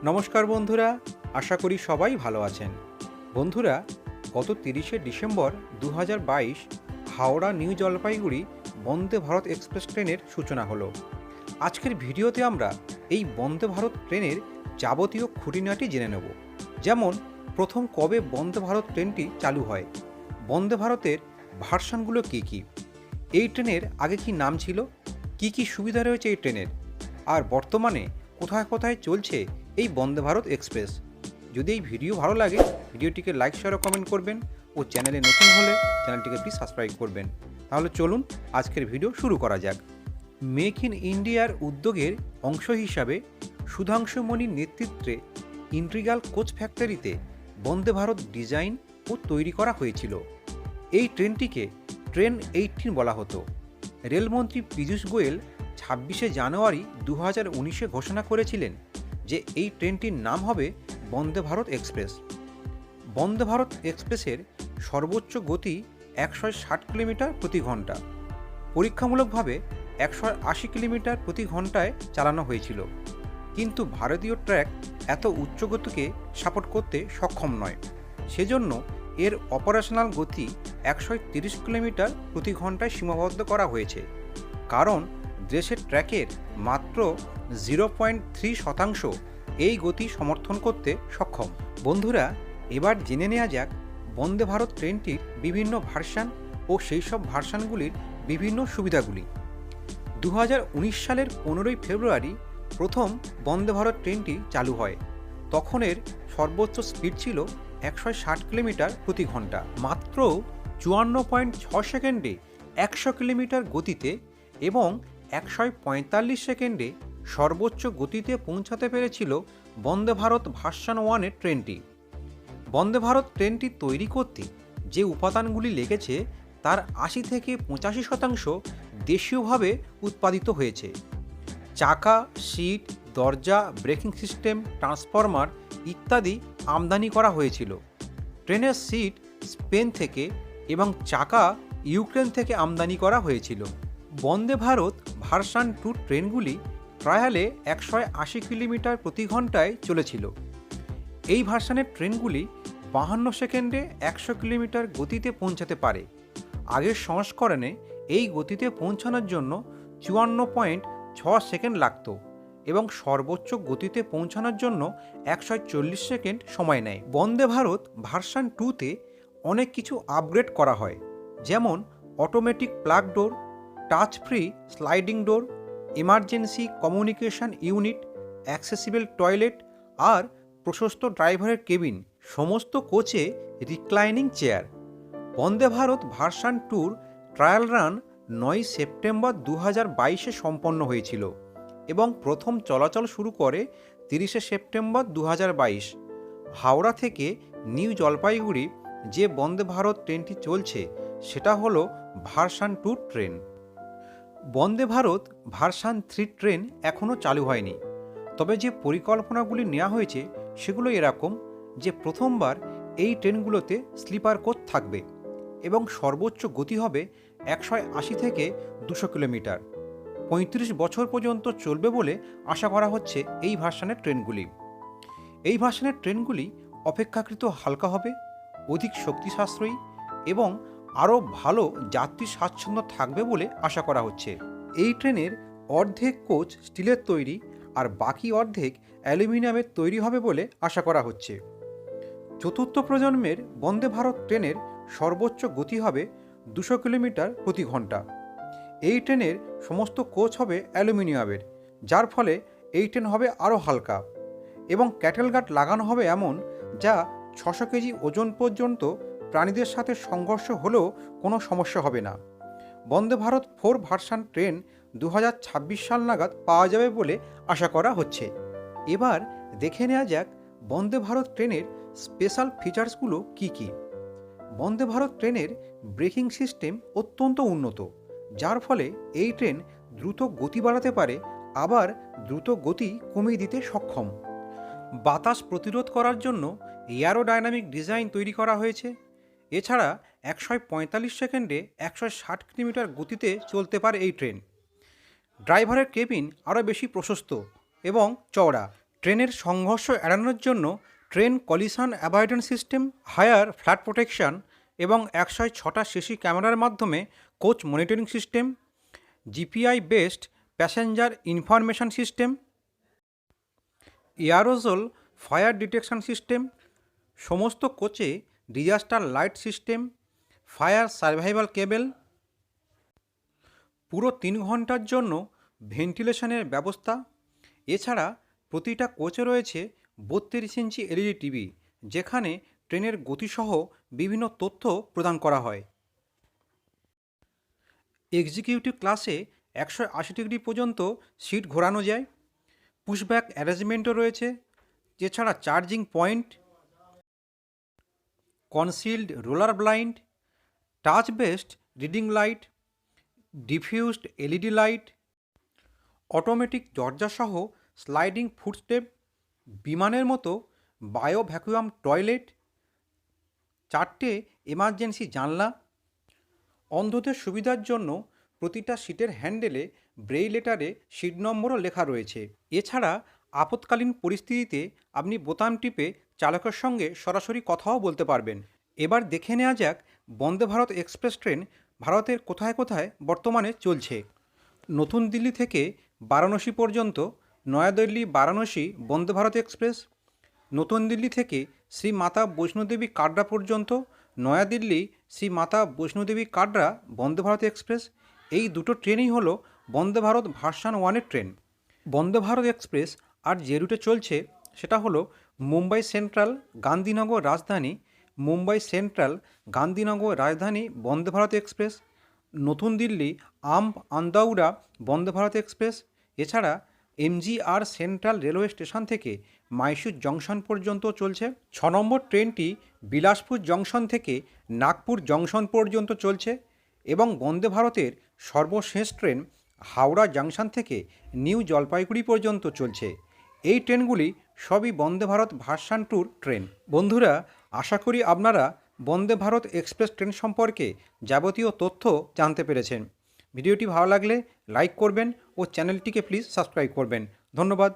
নমস্কার বন্ধুরা, আশা করি সবাই ভালো আছেন। বন্ধুরা, গত 30শে December 2022 Howrah new Jalpaiguri Vande Bharat express ট্রেনের সূচনা হলো। আজকের ভিডিওতে আমরা এই বন্দে ভারত ট্রেনের যাবতীয় খুঁটিনাটি জেনে নেব। যেমন প্রথম কবে বন্দে ভারত ট্রেনটি চালু হয়, বন্দে ভারতের ভার্সনগুলো কী কী, এই ট্রেনের আগে কি নাম ছিল, কি কি সুবিধা রয়েছে এই ট্রেনের, আর বর্তমানে কোথায় কোথায় চলছে এই বন্দে ভারত এক্সপ্রেস। যদি এই ভিডিও ভালো লাগে, ভিডিওটিকে লাইক শেয়ার ও কমেন্ট করবেন, ও চ্যানেলে নতুন হলে চ্যানেলটিকে প্লিজ সাবস্ক্রাইব করবেন। তাহলে চলুন আজকের ভিডিও শুরু করা যাক। মেক ইন ইন্ডিয়ার উদ্যোগের অংশ হিসাবে সুধাংশু মণির নেতৃত্বে ইন্টিগ্রাল কোচ ফ্যাক্টরিতে বন্দে ভারত ডিজাইন ও তৈরি করা হয়েছিল। এই ট্রেনটিকে ট্রেন 18 বলা হতো। রেলমন্ত্রী পীযূষ গোয়েল 26শে জানুয়ারি 2019-এ ঘোষণা করেছিলেন যে এই ট্রেনটির নাম হবে বন্দে ভারত এক্সপ্রেস। বন্দে ভারত এক্সপ্রেসের সর্বোচ্চ গতি 160 কিলোমিটার প্রতি ঘন্টা। পরীক্ষামূলকভাবে 180 কিলোমিটার প্রতি ঘন্টায় চালানো হয়েছিল, কিন্তু ভারতীয় ট্র্যাক এত উচ্চ গতিকে সাপোর্ট করতে সক্ষম নয়। সেজন্য এর অপারেশনাল গতি 130 কিলোমিটার প্রতি ঘন্টায় সীমাবদ্ধ করা হয়েছে, কারণ দেশের ট্র্যাকের মাত্র 0.3% এই গতি সমর্থন করতে সক্ষম। বন্ধুরা, এবার জেনে নেওয়া যাক বন্দে ভারত ট্রেনটির বিভিন্ন ভার্সান ও সেই সব ভার্সানগুলির বিভিন্ন সুবিধাগুলি। 2019 সালের 15ই ফেব্রুয়ারি প্রথম বন্দে ভারত ট্রেনটি চালু হয়। তখন এর সর্বোচ্চ স্পিড ছিল 160 কিলোমিটার প্রতি ঘন্টা। মাত্র 54.6 সেকেন্ডে 100 কিলোমিটার গতিতে এবং 145 সেকেন্ডে সর্বোচ্চ গতিতে পৌঁছাতে পেরেছিল বন্দে ভারত ভার্সন 1-এর ট্রেনটি। বন্দে ভারত ট্রেনটি তৈরি করতে যে উপাদানগুলি লেগেছে তার 80 থেকে 85% দেশীয়ভাবে উৎপাদিত হয়েছে। চাকা, সিট, দরজা, ব্রেকিং সিস্টেম, ট্রান্সফরমার ইত্যাদি আমদানি করা হয়েছিল। ট্রেনের সিট স্পেন থেকে এবং চাকা ইউক্রেন থেকে আমদানি করা হয়েছিল। বন্দে ভারত ভার্সন 2 ট্রেনগুলি ট্রায়ালে 180 কিলোমিটার প্রতি ঘন্টায় চলেছিল। এই ভার্সনের ট্রেনগুলি 52 সেকেন্ডে 100 কিলোমিটার গতিতে পৌঁছাতে পারে। আগের সংস্করণে এই গতিতে পৌঁছানোর জন্য 54.6 সেকেন্ড লাগত এবং সর্বোচ্চ গতিতে পৌঁছানোর জন্য 140 সেকেন্ড সময় নেয়। বন্দে ভারত ভার্সন 2-তে অনেক কিছু আপগ্রেড করা হয়, যেমন automatic plug door, touch free sliding door, emergency communication unit, accessible toilet আর প্রশস্ত ড্রাইভারের কেবিন, সমস্ত কোচে reclining chair. Vande Bharat version 2-র ট্রায়াল রান 9 সেপ্টেম্বর 2022-এ সম্পন্ন হয়েছিল এবং প্রথম চলাচল শুরু করে 30শে সেপ্টেম্বর 2022। হাওড়া থেকে নিউ জলপাইগুড়ি যে বন্দে ভারত ট্রেনটি চলছে সেটা হলো ভার্সন 2 ট্রেন। বন্দে ভারত ভার্সন 3 ট্রেন এখনও চালু হয়নি, তবে যে পরিকল্পনাগুলি নেওয়া হয়েছে সেগুলো এরকম যে প্রথমবার এই ট্রেনগুলোতে স্লিপার কোচ থাকবে এবং সর্বোচ্চ গতি হবে 180 থেকে 200 কিলোমিটার। 35 বছর পর্যন্ত চলবে বলে আশা করা হচ্ছে এই ভার্সনের ট্রেনগুলি। এই ভার্সনের ট্রেনগুলি অপেক্ষাকৃত হালকা হবে, অধিক শক্তি সাশ্রয়ী এবং আরও ভালো যাত্রী স্বাচ্ছন্দ্য থাকবে বলে আশা করা হচ্ছে। এই ট্রেনের অর্ধেক কোচ স্টিলের তৈরি আর বাকি অর্ধেক অ্যালুমিনিয়ামের তৈরি হবে বলে আশা করা হচ্ছে। চতুর্থ প্রজন্মের বন্দে ভারত ট্রেনের সর্বোচ্চ গতি হবে 200 কিলোমিটার প্রতি ঘন্টা। এই ট্রেনের সমস্ত কোচ হবে অ্যালুমিনিয়ামের, যার ফলে এই ট্রেন হবে আরও হালকা এবং ক্যাটেল গার্ড লাগানো হবে এমন যা 600 কেজি ওজন পর্যন্ত প্রাণীদের সাথে সংঘর্ষ হলেও কোনো সমস্যা হবে না। বন্দে ভারত 4 ভার্সন ট্রেন 2026 সাল নাগাদ পাওয়া যাবে বলে আশা করা হচ্ছে। এবার দেখে নেওয়া যাক বন্দে ভারত ট্রেনের স্পেশাল ফিচার্সগুলো কী কী। বন্দে ভারত ট্রেনের ব্রেকিং সিস্টেম অত্যন্ত উন্নত, যার ফলে এই ট্রেন দ্রুত গতি বাড়াতে পারে আবার দ্রুত গতি কমিয়ে দিতে সক্ষম। বাতাস প্রতিরোধ করার জন্য এয়ারোডাইনামিক ডিজাইন তৈরি করা হয়েছে। এছাড়া 145 সেকেন্ডে 160 কিলোমিটার গতিতে চলতে পারে এই ট্রেন। ড্রাইভারের কেবিন আরও বেশি প্রশস্ত এবং চওড়া, ট্রেনের সংঘর্ষ এড়ানোর জন্য train collision avoidance system, higher flat protection এবং 106টা সিসি ক্যামেরার মাধ্যমে coach monitoring system, GPI based passenger information system, aerosol fire detection system, সমস্ত কোচে disaster light system, fire survival cable, পুরো 3 ঘন্টার জন্য ভেন্টিলেশনের ব্যবস্থা। এছাড়া প্রতিটা কোচে রয়েছে 32 ইঞ্চি এলইডি টিভি, যেখানে ট্রেনের গতিসহ বিভিন্ন তথ্য প্রদান করা হয়। এক্সিকিউটিভ ক্লাসে 180 ডিগ্রি পর্যন্ত সিট ঘোরানো যায়। পুশব্যাক অ্যারেঞ্জমেন্টও রয়েছে। এছাড়া charging point, concealed roller blind, touch based reading light, diffused LED light, automatic দরজাসহ স্লাইডিং ফুটস্টেপ, বিমানের মতো বায়ো ভ্যাকুয়াম টয়লেট, 4টে এমার্জেন্সি জানলা। অন্ধদের সুবিধার জন্য প্রতিটা সিটের হ্যান্ডেলে ব্রেইল লেটারে সিট নম্বরও লেখা রয়েছে। এছাড়া আপৎকালীন পরিস্থিতিতে আপনি বোতাম টিপে চালকের সঙ্গে সরাসরি কথাও বলতে পারবেন। এবার দেখে নেওয়া যাক বন্দে ভারত এক্সপ্রেস ট্রেন ভারতের কোথায় কোথায় বর্তমানে চলছে। নতুন দিল্লি থেকে বারাণসী পর্যন্ত নয়াদিল্লি বারাণসী বন্দে ভারত এক্সপ্রেস, নতুন দিল্লি থেকে শ্রী মাতা বৈষ্ণোদেবী কাটরা পর্যন্ত নয়াদিল্লি শ্রী মাতা বৈষ্ণোদেবী কাটরা বন্দে ভারত এক্সপ্রেস। এই দুটো ট্রেনই হলো বন্দে Bharat version 1-এর train. Vande Bharat express আর যে রুটে চলছে সেটা হলো মুম্বাই সেন্ট্রাল গান্ধীনগর রাজধানী, মুম্বাই সেন্ট্রাল গান্ধীনগর রাজধানী বন্দে ভারত এক্সপ্রেস, নতুন দিল্লি আম্ব আন্দাউরা বন্দে ভারত এক্সপ্রেস। এছাড়া এমজিআর সেন্ট্রাল রেলওয়ে স্টেশন থেকে মাইসুর জংশন পর্যন্ত চলছে। 6 নম্বর ট্রেনটি বিলাসপুর জংশন থেকে নাগপুর জংশন পর্যন্ত চলছে এবং বন্দে ভারতের সর্বশেষ ট্রেন হাওড়া জংশন থেকে নিউ জলপাইগুড়ি পর্যন্ত চলছে। এই ট্রেনগুলি সবই বন্দে ভারত ভার্সন 2 ট্রেন। বন্ধুরা, আশা করি আপনারা বন্দে ভারত এক্সপ্রেস ট্রেন সম্পর্কে যাবতীয় তথ্য জানতে পেরেছেন। ভিডিওটি ভালো লাগলে লাইক করবেন ও চ্যানেলটিকে প্লিজ সাবস্ক্রাইব করবেন। ধন্যবাদ।